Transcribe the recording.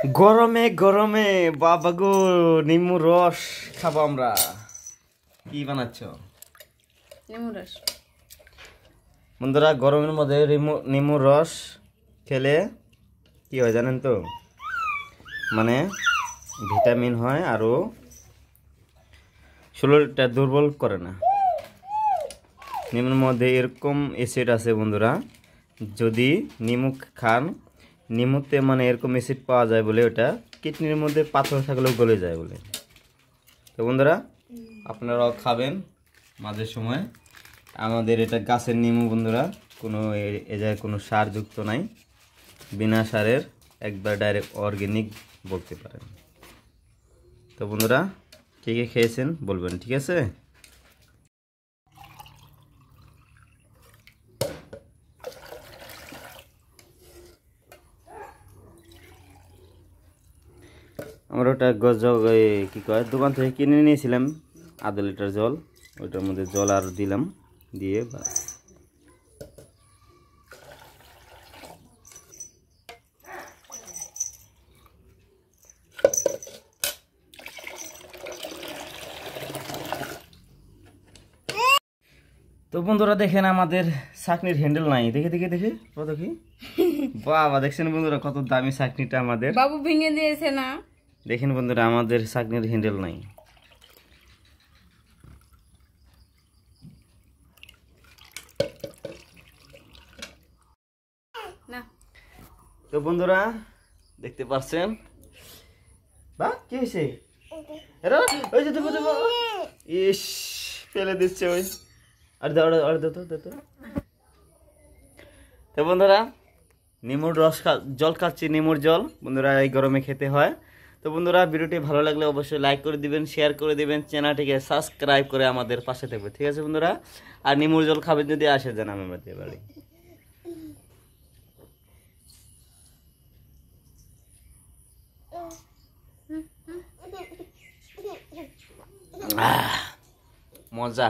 গরমে গরমে বাবা গো নিমু রস খাবো আমরা। কি বানাচ্ছ? নিমু রস। বন্ধুরা গরমের মধ্যে নিমু রস খেলে কি হয় জানেন তো, মানে ভিটামিন হয় আরো শরীরটা দুর্বল করে না। নিমুর মধ্যে এরকম অ্যাসিড আছে বন্ধুরা, যদি নিমু খান, নিমুতে মানে এরকম অ্যাসিড পাওয়া যায় বলে ওটা কিডনির মধ্যে পাথর থাকলেও গলে যায় বলে। তো বন্ধুরা আপনারাও খাবেন মাঝে সময়। আমাদের এটা গাছের নিমু বন্ধুরা, কোনো এ জায়গায় কোনো সার যুক্ত নাই, বিনা সারের একবার ডাইরেক্ট অর্গানিক বলতে পারেন। তো বন্ধুরা কে কে খেয়েছেন বলবেন, ঠিক আছে? আমরা ওটা কি কয় দোকান থেকে কিনে নিয়েছিলাম আধা লিটার জল, ওইটার মধ্যে জল আর দিলাম, দিয়ে তো বন্ধুরা দেখেন আমাদের চাকনির হ্যান্ডেল নাই, দেখে দেখে দেখে দেখি বাবা, দেখছেন বন্ধুরা কত দামি চাকনিটা আমাদের, বাবু ভেঙে দিয়েছে না? দেখেন বন্ধুরা আমাদের চাকনির হ্যান্ডেল নাই। না তো বন্ধুরা দেখতে পাচ্ছেন বা কি হয়েছে, ওই যে দেখো দেখো, ইস ফেলে দিচ্ছে ওই, আর দাও আর দাও তো দাও তো। তো বন্ধুরা নিমুর রস জল খাচ্ছি, নিমুর জল বন্ধুরা এই গরমে খেতে হয়। তো বন্ধুরা ভিডিওটি ভালো লাগলে অবশ্যই লাইক করে দিবেন, শেয়ার করে দিবেন, চ্যানেলটিকে সাবস্ক্রাইব করে আমাদের পাশে থাকবে, ঠিক আছে বন্ধুরা? আর নিমুর জল খাবেন যদি আসে যান আমাদের বাড়ি। মজা।